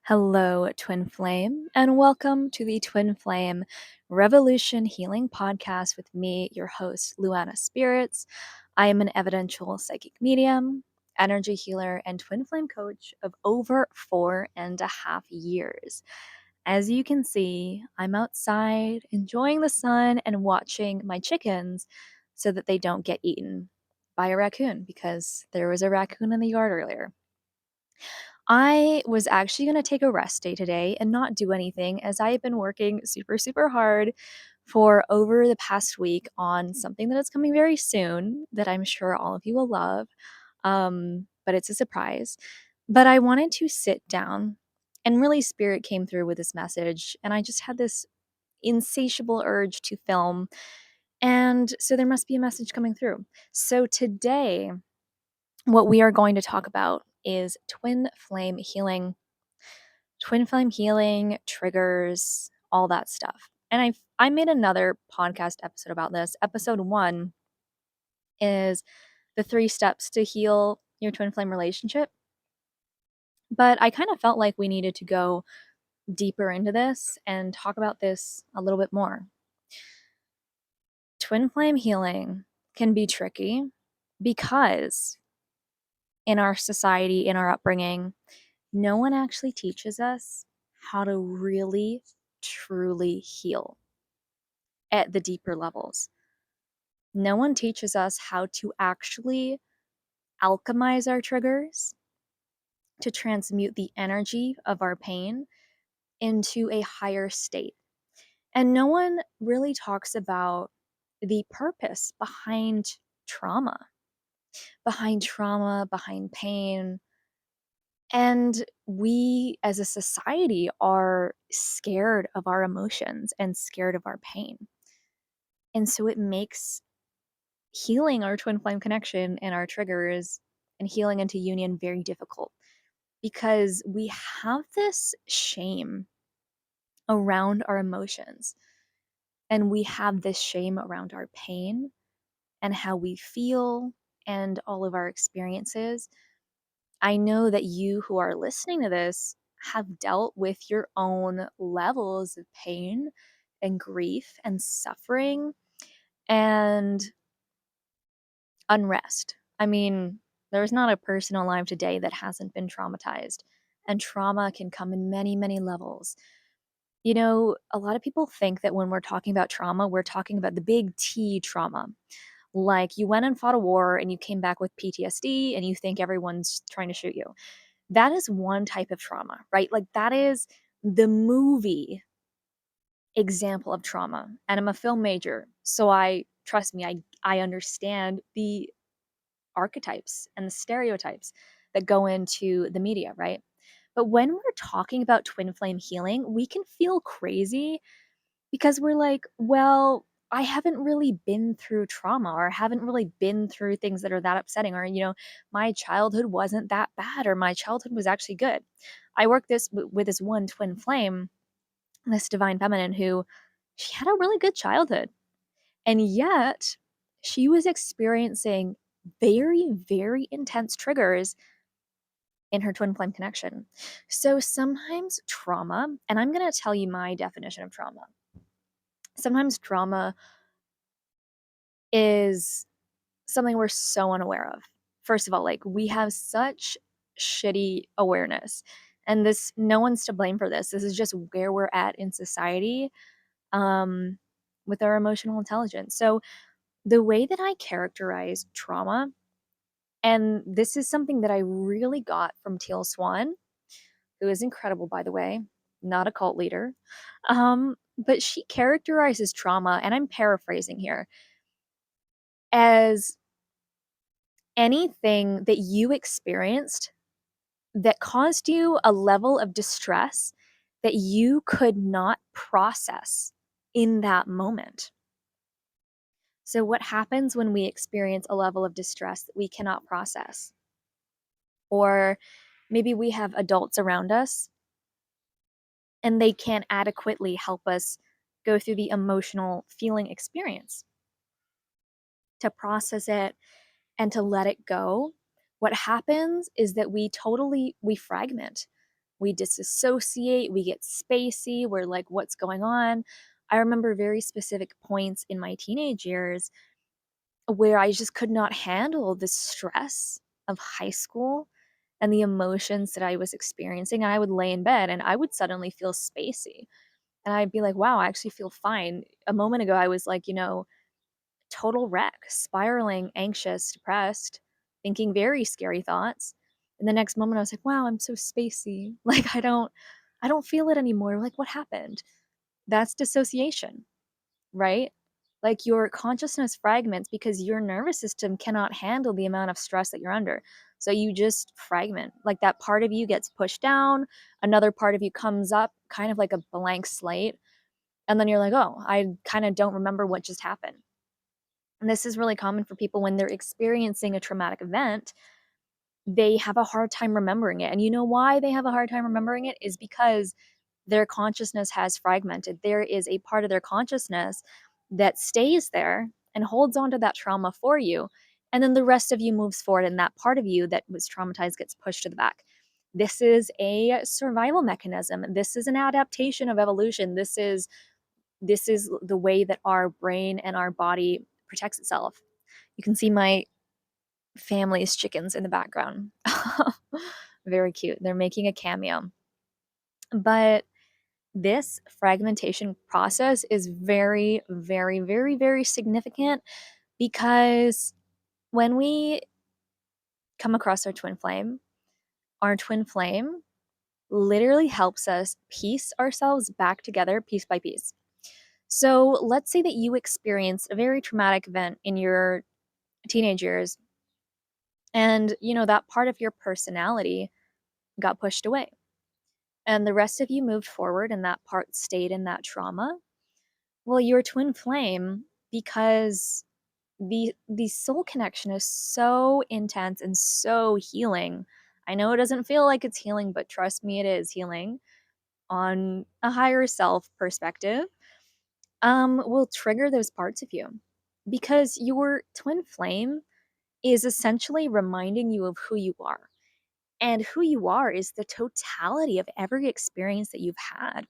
Hello, Twin Flame, and welcome to the Twin Flame Revolution Healing Podcast with me, your host, Luana Spirits. I am an evidential psychic medium, energy healer, and Twin Flame coach of over 4.5 years. As you can see, I'm outside enjoying the sun and watching my chickens so that they don't get eaten by a raccoon because there was a raccoon in the yard earlier. I was actually going to take a rest day today and not do anything as I have been working super, super hard for over the past week on something that is coming very soon that I'm sure all of you will love. But it's a surprise. But I wanted to sit down and really Spirit came through with this message. And I just had this insatiable urge to film. And so there must be a message coming through. So today, what we are going to talk about is twin flame healing. Twin flame healing, triggers, all that stuff. And I made another podcast episode about this. Episode 1 is the 3 steps to heal your twin flame relationship. But I kind of felt like we needed to go deeper into this and talk about this a little bit more. Twin flame healing can be tricky because in our society, in our upbringing, no one actually teaches us how to really, truly heal at the deeper levels. No one teaches us how to actually alchemize our triggers to transmute the energy of our pain into a higher state. And no one really talks about the purpose behind pain. And we as a society are scared of our emotions and scared of our pain. And so it makes healing our twin flame connection and our triggers and healing into union very difficult because we have this shame around our emotions and we have this shame around our pain and how we feel and all of our experiences. I know that you who are listening to this have dealt with your own levels of pain and grief and suffering and unrest. I mean, there's not a person alive today that hasn't been traumatized, and trauma can come in many, many levels. You know, a lot of people think that when we're talking about trauma, we're talking about the big T trauma. Like you went and fought a war and you came back with PTSD and you think everyone's trying to shoot you. That is one type of trauma, right? Like that is the movie example of trauma. And I'm a film major, so trust me, I understand the archetypes and the stereotypes that go into the media, right? But when we're talking about twin flame healing, we can feel crazy because we're like, well, I haven't really been through trauma or haven't really been through things that are that upsetting or my childhood wasn't that bad or my childhood was actually good. I work with this one twin flame, this divine feminine who she had a really good childhood. And yet, she was experiencing very, very intense triggers in her twin flame connection. So sometimes trauma, and I'm going to tell you my definition of trauma. Sometimes trauma is something we're so unaware of. First of all, like we have such shitty awareness. And this, no one's to blame for this. This is just where we're at in society with our emotional intelligence. So, the way that I characterize trauma, and this is something that I really got from Teal Swan, who is incredible, by the way, not a cult leader. But she characterizes trauma, and I'm paraphrasing here, as anything that you experienced that caused you a level of distress that you could not process in that moment. So, what happens when we experience a level of distress that we cannot process? Or maybe we have adults around us and they can't adequately help us go through the emotional feeling experience to process it and to let it go. What happens is that we fragment. we disassociate, we get spacey, we're like, what's going on? I remember very specific points in my teenage years where I just could not handle the stress of high school and the emotions that I was experiencing. And I would lay in bed and I would suddenly feel spacey. And I'd be like, wow, I actually feel fine. A moment ago, I was like, total wreck, spiraling, anxious, depressed, thinking very scary thoughts. And the next moment I was like, wow, I'm so spacey. Like I don't feel it anymore. Like what happened? That's dissociation, right? Like your consciousness fragments because your nervous system cannot handle the amount of stress that you're under. So you just fragment. Like that part of you gets pushed down, another part of you comes up, kind of like a blank slate. And then you're like, oh, I kind of don't remember what just happened. And this is really common for people when they're experiencing a traumatic event. They have a hard time remembering it. And you know why they have a hard time remembering it is because their consciousness has fragmented. There is a part of their consciousness that stays there and holds on to that trauma for you. And then the rest of you moves forward, and that part of you that was traumatized gets pushed to the back. This is a survival mechanism. This is an adaptation of evolution. This is the way that our brain and our body protects itself. You can see my family's chickens in the background. Very cute. They're making a cameo. But this fragmentation process is very, very, very, very significant because when we come across our twin flame literally helps us piece ourselves back together piece by piece. So let's say that you experienced a very traumatic event in your teenage years, and that part of your personality got pushed away. And the rest of you moved forward, and that part stayed in that trauma. Well, your twin flame, because the soul connection is so intense and so healing. I know it doesn't feel like it's healing, but trust me, it is healing on a higher self perspective. Will trigger those parts of you because your twin flame is essentially reminding you of who you are. And who you are is the totality of every experience that you've had.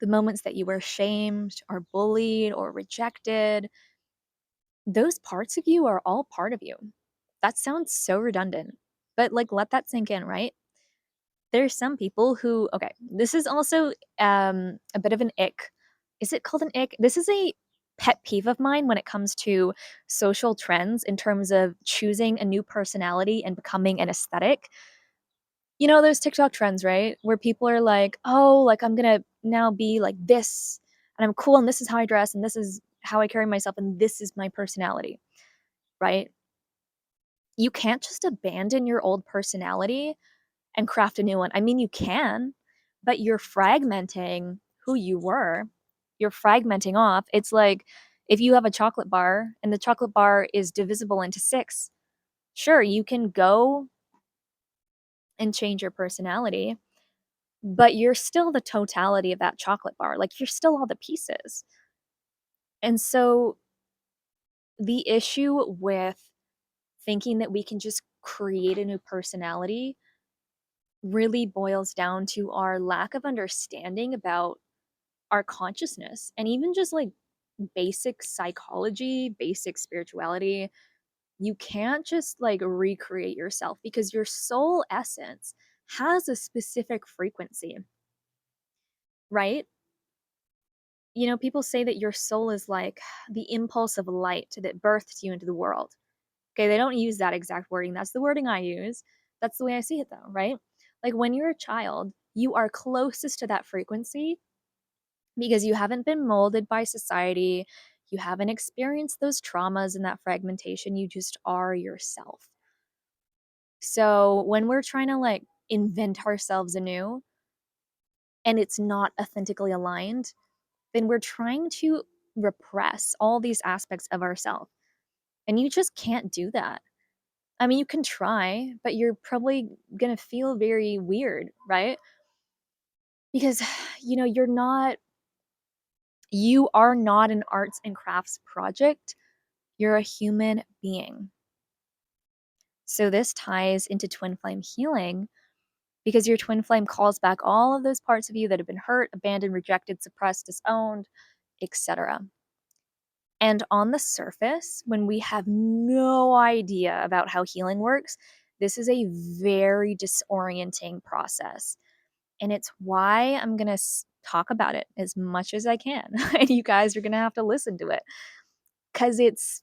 The moments that you were shamed or bullied or rejected, those parts of you are all part of you. That sounds so redundant, but like let that sink in, right? There's some people who, okay, this is also a bit of an ick. Is it called an ick? This is a pet peeve of mine when it comes to social trends in terms of choosing a new personality and becoming an aesthetic. Those TikTok trends, right? Where people are like, oh, like I'm gonna now be like this, and I'm cool, and this is how I dress, and this is how I carry myself, and this is my personality, right? You can't just abandon your old personality and craft a new one. I mean, you can, but you're fragmenting who you were. You're fragmenting off. It's like if you have a chocolate bar and the chocolate bar is divisible into six, sure, you can go and change your personality, but you're still the totality of that chocolate bar. Like you're still all the pieces. And so the issue with thinking that we can just create a new personality really boils down to our lack of understanding about our consciousness and even just like basic psychology, basic spirituality. You can't just like recreate yourself because your soul essence has a specific frequency, right? People say that your soul is like the impulse of light that births you into the world. Okay, they don't use that exact wording. That's the wording I use. That's the way I see it though, right? Like when you're a child, you are closest to that frequency because you haven't been molded by society. You haven't experienced those traumas and that fragmentation. You just are yourself. So when we're trying to like invent ourselves anew and it's not authentically aligned, then we're trying to repress all these aspects of ourselves. And you just can't do that. I mean, you can try, but you're probably going to feel very weird, right? Because, you are not an arts and crafts project. You're a human being. So this ties into twin flame healing because your twin flame calls back all of those parts of you that have been hurt, abandoned, rejected, suppressed, disowned, etc. And on the surface, when we have no idea about how healing works, this is a very disorienting process. And it's why I'm going to talk about it as much as I can. And you guys are going to have to listen to it cuz it's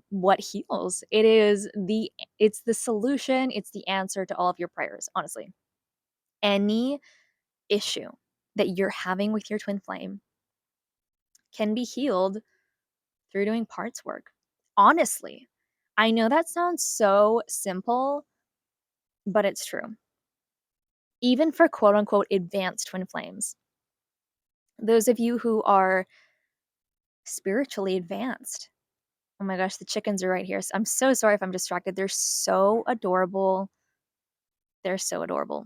what heals. It's the solution, it's the answer to all of your prayers, honestly. Any issue that you're having with your twin flame can be healed through doing parts work. Honestly, I know that sounds so simple, but it's true. Even for quote unquote advanced twin flames, those of you who are spiritually advanced. Oh my gosh, the chickens are right here. I'm so sorry if I'm distracted. They're so adorable. They're so adorable.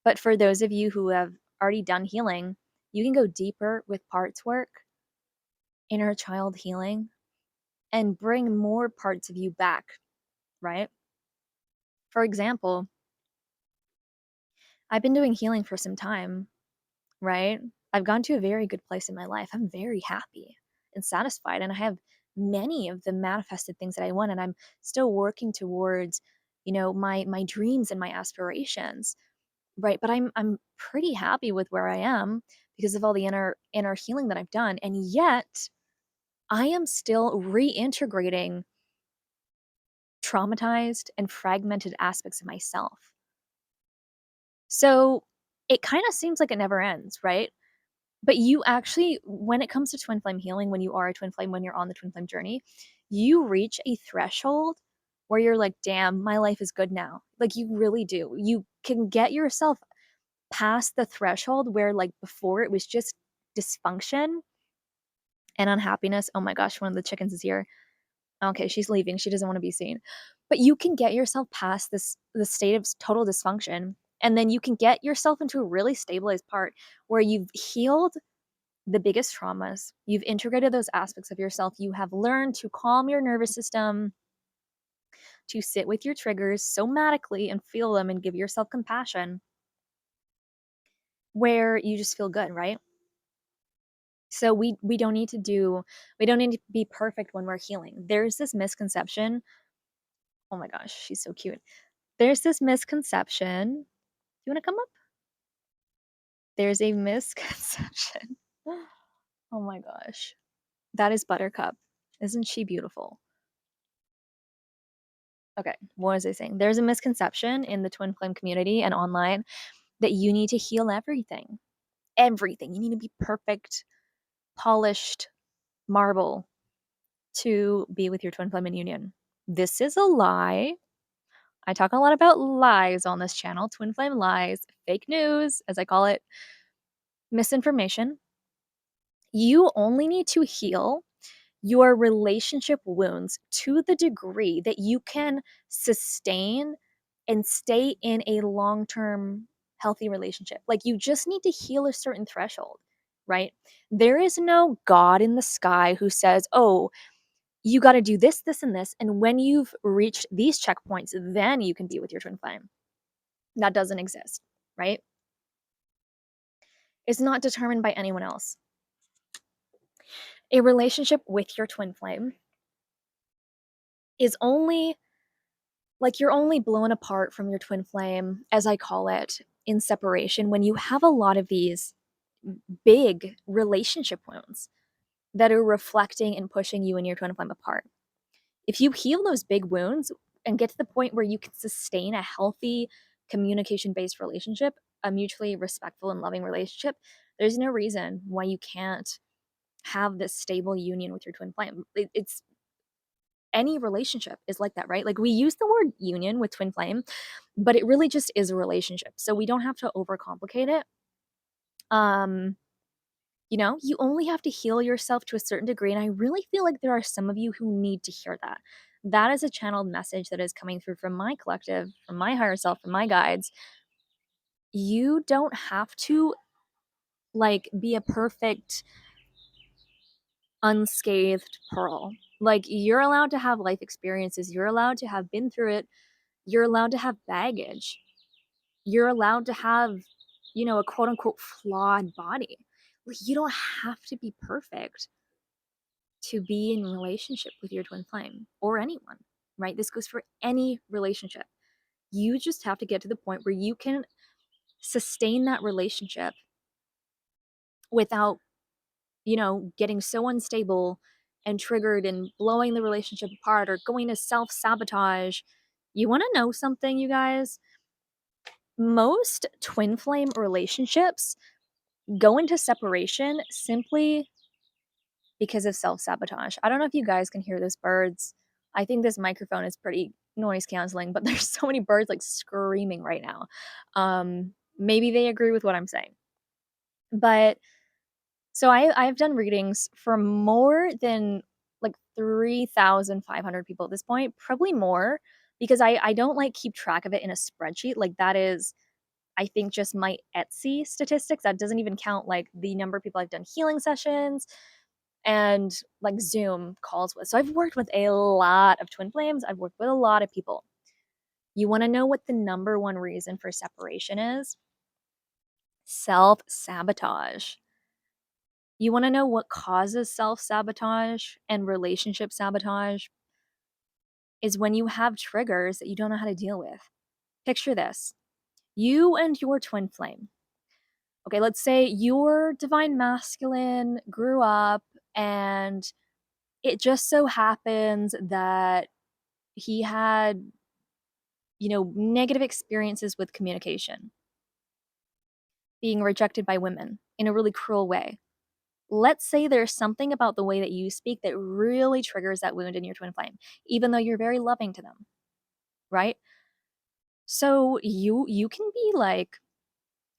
But for those of you who have already done healing, you can go deeper with parts work, inner child healing, and bring more parts of you back, right? For example, I've been doing healing for some time, right? I've gone to a very good place in my life. I'm very happy and satisfied, and I have many of the manifested things that I want, and I'm still working towards, my dreams and my aspirations, right? But I'm pretty happy with where I am because of all the inner healing that I've done, and yet I am still reintegrating traumatized and fragmented aspects of myself. So it kind of seems like it never ends, right? But you actually, when it comes to twin flame healing, when you are a twin flame, when you're on the twin flame journey, you reach a threshold where you're like, damn, my life is good now. Like, you really do. You can get yourself past the threshold where, like, before it was just dysfunction and unhappiness. Oh my gosh, one of the chickens is here. Okay, she's leaving. She doesn't want to be seen. But you can get yourself past the state of total dysfunction. And then you can get yourself into a really stabilized part where you've healed the biggest traumas. You've integrated those aspects of yourself. You have learned to calm your nervous system, to sit with your triggers somatically and feel them and give yourself compassion, where you just feel good, right? So we don't need to be perfect when we're healing. There's this misconception. Oh my gosh, she's so cute. There's this misconception. You want to come up? There's a misconception. Oh my gosh. That is Buttercup. Isn't she beautiful? Okay, what was I saying? There's a misconception in the twin flame community and online that you need to heal everything. Everything. You need to be perfect, polished marble to be with your twin flame in union. This is a lie. I talk a lot about lies on this channel, twin flame lies, fake news, as I call it, misinformation. You only need to heal your relationship wounds to the degree that you can sustain and stay in a long-term healthy relationship. Like, you just need to heal a certain threshold, right? There is no God in the sky who says, "Oh, you got to do this, this, and this. And when you've reached these checkpoints, then you can be with your twin flame." That doesn't exist, right? It's not determined by anyone else. A relationship with your twin flame is only like, you're only blown apart from your twin flame, as I call it, in separation when you have a lot of these big relationship wounds that are reflecting and pushing you and your twin flame apart. If you heal those big wounds and get to the point where you can sustain a healthy communication based relationship, a mutually respectful and loving relationship, there's no reason why you can't have this stable union with your twin flame. It's any relationship is like that, right? Like, we use the word union with twin flame, but it really just is a relationship. So we don't have to overcomplicate it. Um, you only have to heal yourself to a certain degree. And I really feel like there are some of you who need to hear that. That is a channeled message that is coming through from my collective, from my higher self, from my guides. You don't have to, like, be a perfect, unscathed pearl. Like, you're allowed to have life experiences. You're allowed to have been through it. You're allowed to have baggage. You're allowed to have, a quote unquote flawed body. Like, you don't have to be perfect to be in relationship with your twin flame or anyone, right? This goes for any relationship. You just have to get to the point where you can sustain that relationship without, getting so unstable and triggered and blowing the relationship apart or going to self sabotage. You want to know something, you guys? Most twin flame relationships go into separation simply because of self sabotage. I don't know if you guys can hear those birds. I think this microphone is pretty noise canceling, but there's so many birds like screaming right now. Maybe they agree with what I'm saying. But so I've done readings for more than like 3,500 people at this point, probably more, because I don't like keep track of it in a spreadsheet. Like that is, I think, just my Etsy statistics. That doesn't even count like the number of people I've done healing sessions and like Zoom calls with. So I've worked with a lot of twin flames. I've worked with a lot of people. You want to know what the number one reason for separation is? Self sabotage. You want to know what causes self sabotage and relationship sabotage? Is when you have triggers that you don't know how to deal with. Picture this: you and your twin flame. Okay, let's say your divine masculine grew up and it just so happens that he had, negative experiences with communication, being rejected by women in a really cruel way. Let's say there's something about the way that you speak that really triggers that wound in your twin flame, even though you're very loving to them, right? So you can be like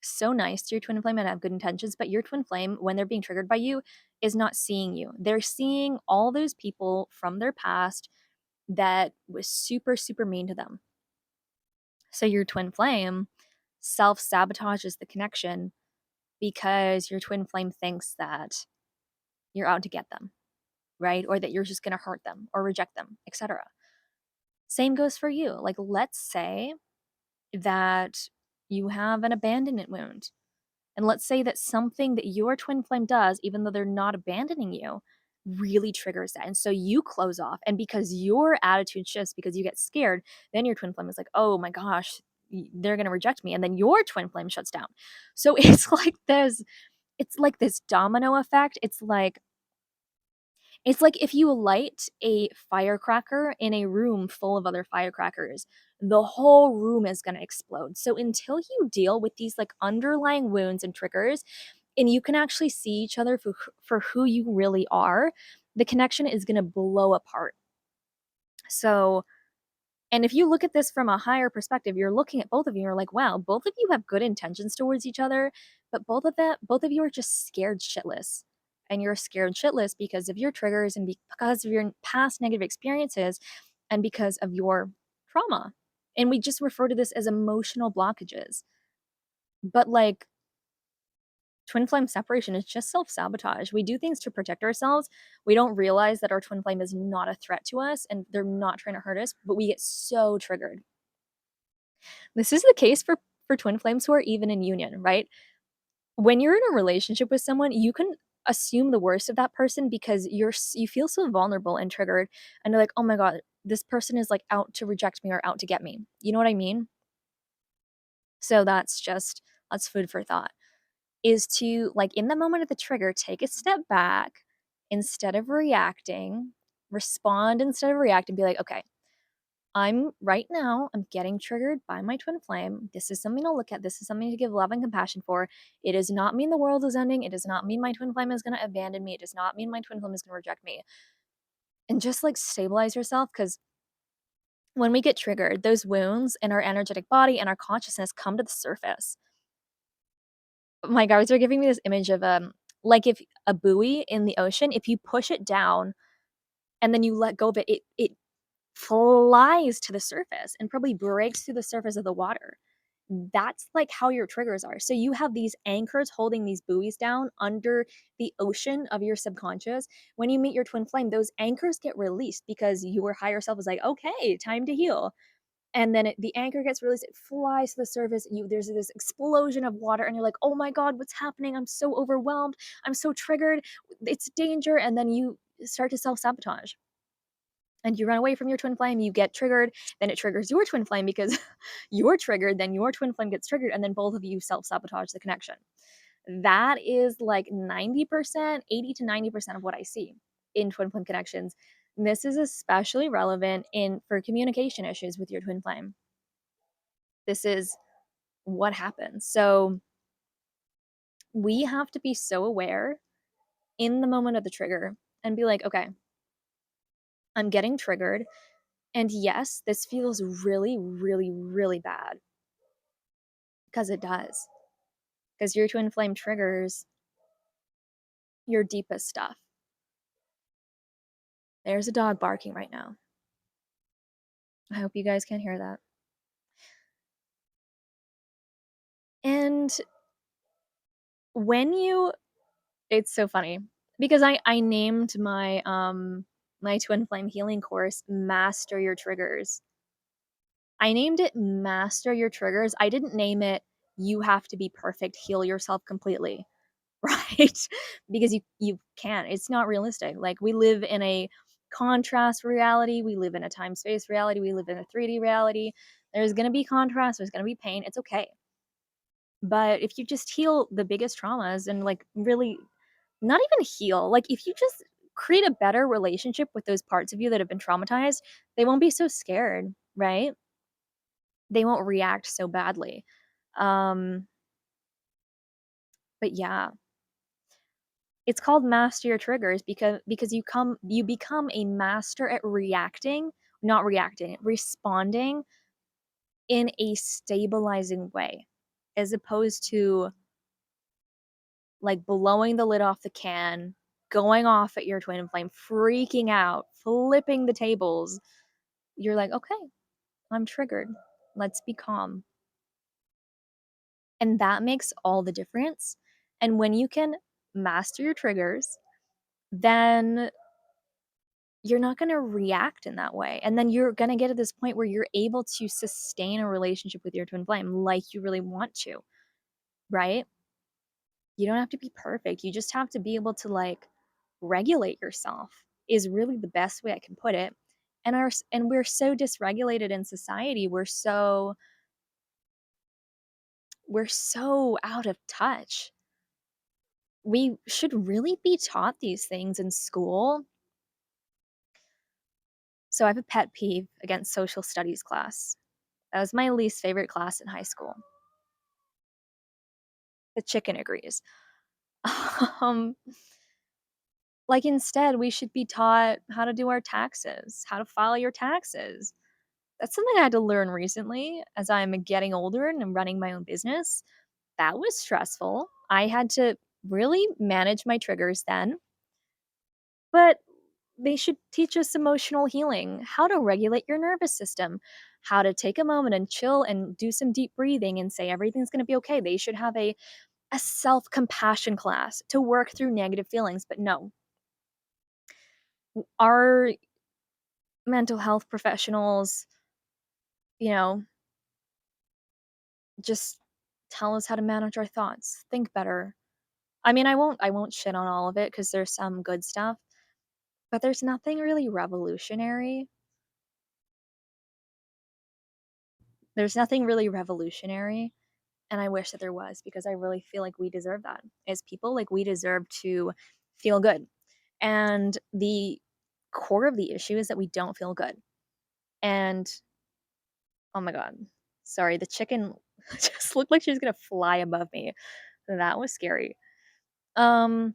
so nice to your twin flame and have good intentions, but your twin flame, when they're being triggered by you, is not seeing you. They're seeing all those people from their past that was super, super mean to them. So your twin flame self sabotages the connection because your twin flame thinks that you're out to get them, right? Or that you're just going to hurt them or reject them, etc. Same goes for you. Like, let's say that you have an abandonment wound. And let's say that something that your twin flame does, even though they're not abandoning you, really triggers that. And so you close off. And because your attitude shifts, because you get scared, then your twin flame is like, oh my gosh, they're going to reject me. And then your twin flame shuts down. So it's like this domino effect. It's like if you light a firecracker in a room full of other firecrackers, the whole room is going to explode. So until you deal with these like underlying wounds and triggers, and you can actually see each other for who you really are, the connection is going to blow apart. So, and if you look at this from a higher perspective, you're looking at both of you, you're like, wow, both of you have good intentions towards each other, but both of you are just scared shitless. And you're scared shitless because of your triggers and because of your past negative experiences and because of your trauma. And we just refer to this as emotional blockages. But like twin flame separation is just self sabotage. We do things to protect ourselves. We don't realize that our twin flame is not a threat to us and they're not trying to hurt us, but we get so triggered. This is the case for twin flames who are even in union, right? When you're in a relationship with someone, you can assume the worst of that person because you feel so vulnerable and triggered and you're like, "Oh my god, this person is like out to reject me or out to get me." You know what I mean? So that's food for thought. Is to like in the moment of the trigger, take a step back instead of reacting, respond instead of react and be like, "Okay, I'm getting triggered by my twin flame. This is something to look at. This is something to give love and compassion for. It does not mean the world is ending. It does not mean my twin flame is going to abandon me. It does not mean my twin flame is going to reject me." And just like stabilize yourself because when we get triggered, those wounds in our energetic body and our consciousness come to the surface. My guides are giving me this image of like if a buoy in the ocean, if you push it down and then you let go of it, it flies to the surface and probably breaks through the surface of the water. That's like how your triggers are. So you have these anchors holding these buoys down under the ocean of your subconscious. When you meet your twin flame, those anchors get released because your higher self is like, okay, time to heal. and then the anchor gets released, it flies to the surface, and there's this explosion of water, and you're like, oh my god, what's happening? I'm so overwhelmed, I'm so triggered, it's danger. And then you start to self-sabotage, and you run away from your twin flame, you get triggered, then it triggers your twin flame because you're triggered, then your twin flame gets triggered, and then both of you self-sabotage the connection. That is like 90%, 80 to 90% of what I see in twin flame connections. This is especially relevant in for communication issues with your twin flame. This is what happens. So we have to be so aware in the moment of the trigger and be like, okay, I'm getting triggered. And yes, this feels really, really, really bad, because it does. Because your twin flame triggers your deepest stuff. There's a dog barking right now. I hope you guys can hear that. And when you it's so funny because I named my my twin flame healing course Master Your Triggers. I named it Master Your Triggers. I didn't name it You Have to Be Perfect, Heal Yourself Completely, right? Because you can't. It's not realistic. Like, we live in a contrast reality, we live in a time-space reality, we live in a 3D reality. There's going to be contrast, there's going to be pain. It's okay. But if you just heal the biggest traumas and like really not even heal, like if you just create a better relationship with those parts of you that have been traumatized, they won't be so scared, right? They won't react so badly. Um, but yeah, it's called master your triggers because you become a master at reacting, not reacting, responding in a stabilizing way, as opposed to like blowing the lid off the can, going off at your twin flame, freaking out, flipping the tables. You're like, okay, I'm triggered. Let's be calm. And that makes all the difference. And when you can master your triggers, then you're not going to react in that way. And then you're going to get to this point where you're able to sustain a relationship with your twin flame like you really want to, right? You don't have to be perfect. You just have to be able to like regulate yourself is really the best way I can put it. And we're so dysregulated in society. We're so out of touch. We should really be taught these things in school. So I have a pet peeve against social studies class. That was my least favorite class in high school. The chicken agrees. um, like, instead, we should be taught how to do our taxes, how to file your taxes. That's something I had to learn recently as I'm getting older and I'm running my own business. That was stressful. I had to really manage my triggers then. But they should teach us emotional healing, how to regulate your nervous system, how to take a moment and chill and do some deep breathing and say everything's going to be okay. They should have a self-compassion class to work through negative feelings. But no, our mental health professionals, you know, just tell us how to manage our thoughts, think better. I mean, I won't shit on all of it because there's some good stuff, but there's nothing really revolutionary. There's nothing really revolutionary, and I wish that there was, because I really feel like we deserve that as people. Like, we deserve to feel good. And the core of the issue is that we don't feel good. And oh my god. Sorry, the chicken just looked like she was gonna fly above me. That was scary. Um,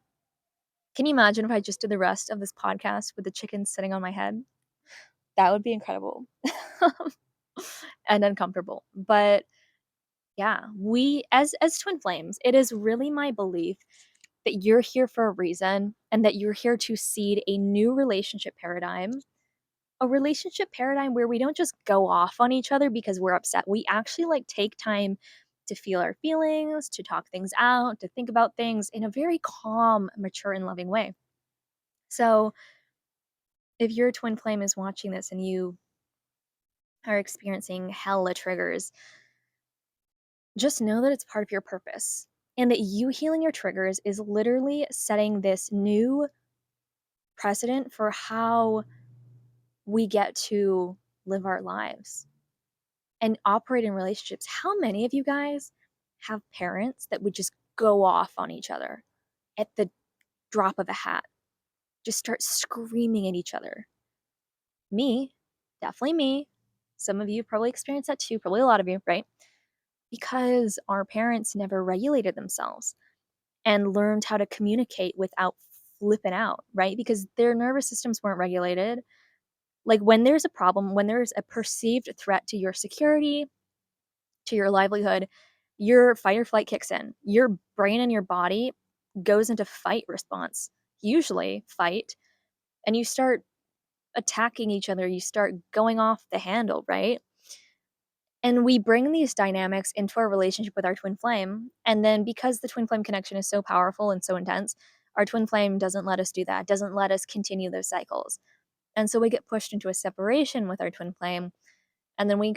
can you imagine if I just did the rest of this podcast with the chicken sitting on my head? That would be incredible. And uncomfortable. But yeah, we as twin flames, it is really my belief that you're here for a reason and that you're here to seed a new relationship paradigm. A relationship paradigm where we don't just go off on each other because we're upset. We actually like take time to feel our feelings, to talk things out, to think about things in a very calm, mature, and loving way. So, if your twin flame is watching this and are experiencing hella triggers, just know that it's part of your purpose and that you healing your triggers is literally setting this new precedent for how we get to live our lives and operate in relationships. How many of you guys have parents that would just go off on each other at the drop of a hat, just start screaming at each other? Me, definitely me. Some of you probably experienced that too, probably a lot of you, right? Because our parents never regulated themselves and learned how to communicate without flipping out, right? Because their nervous systems weren't regulated. Like when there's a problem, when there's a perceived threat to your security, to your livelihood, your fight or flight kicks in. Your brain and your body goes into fight response, usually fight, and you start attacking each other. You start going off the handle, right? And we bring these dynamics into our relationship with our twin flame. And then because the twin flame connection is so powerful and so intense, our twin flame doesn't let us do that, doesn't let us continue those cycles. And so we get pushed into a separation with our twin flame. And then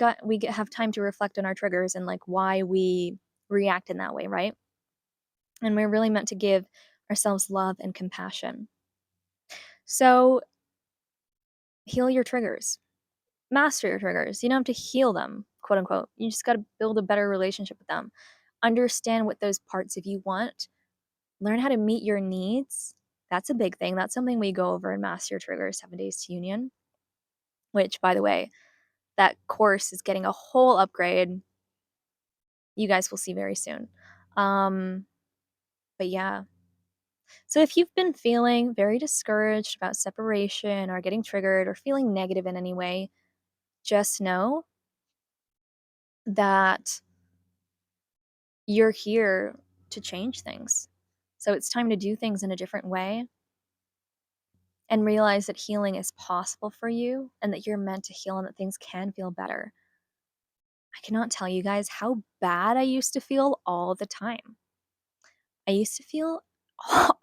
have time to reflect on our triggers and like why we react in that way, right? And we're really meant to give ourselves love and compassion. So heal your triggers, master your triggers. You don't have to heal them, quote unquote. You just got to build a better relationship with them. Understand what those parts of you want. Learn how to meet your needs. That's a big thing. That's something we go over in Master Your Triggers 7 Days to Union, which, by the way, that course is getting a whole upgrade. You guys will see very soon. Um, but yeah. So if you've been feeling very discouraged about separation or getting triggered or feeling negative in any way, just know that you're here to change things. So it's time to do things in a different way and realize that healing is possible for you and that you're meant to heal and that things can feel better. I cannot tell you guys how bad I used to feel all the time. I used to feel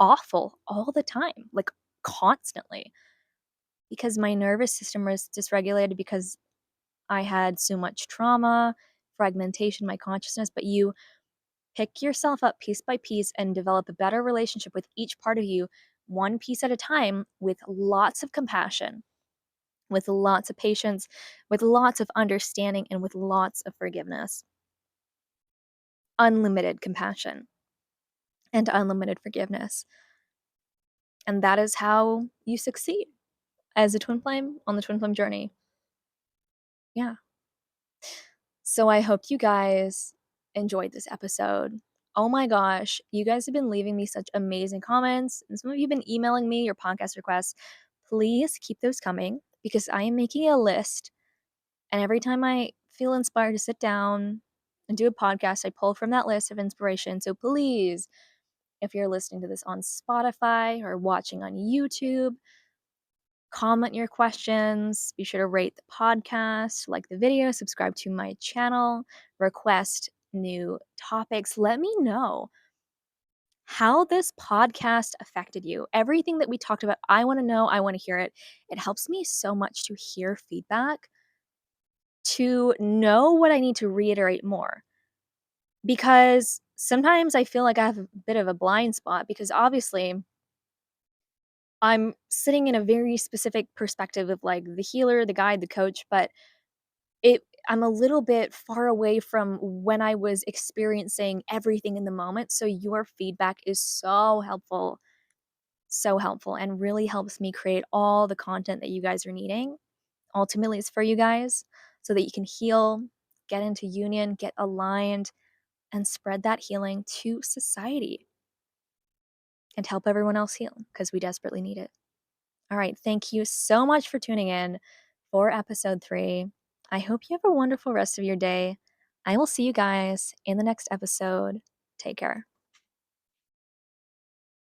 awful all the time, like constantly, because my nervous system was dysregulated because I had so much trauma, fragmentation, my consciousness. But you pick yourself up piece by piece and develop a better relationship with each part of you, one piece at a time, with lots of compassion, with lots of patience, with lots of understanding, and with lots of forgiveness. Unlimited compassion and unlimited forgiveness. And that is how you succeed as a twin flame on the twin flame journey. Yeah. So I hope you guys enjoyed this episode. Oh my gosh, you guys have been leaving me such amazing comments, and some of you have been emailing me your podcast requests. Please keep those coming because I am making a list, and every time I feel inspired to sit down and do a podcast, I pull from that list of inspiration. So please, if you're listening to this on Spotify or watching on YouTube, comment your questions. Be sure to rate the podcast, like the video, subscribe to my channel, request new topics. Let me know how this podcast affected you. Everything that we talked about, I want to know, I want to hear it. It helps me so much to hear feedback, to know what I need to reiterate more. Because sometimes I feel like I have a bit of a blind spot because obviously I'm sitting in a very specific perspective of like the healer, the guide, the coach, but I'm a little bit far away from when I was experiencing everything in the moment. So your feedback is so helpful, and really helps me create all the content that you guys are needing. Ultimately, it's for you guys so that you can heal, get into union, get aligned, and spread that healing to society and help everyone else heal because we desperately need it. All right. Thank you so much for tuning in for episode 3. I hope you have a wonderful rest of your day. I will see you guys in the next episode. Take care.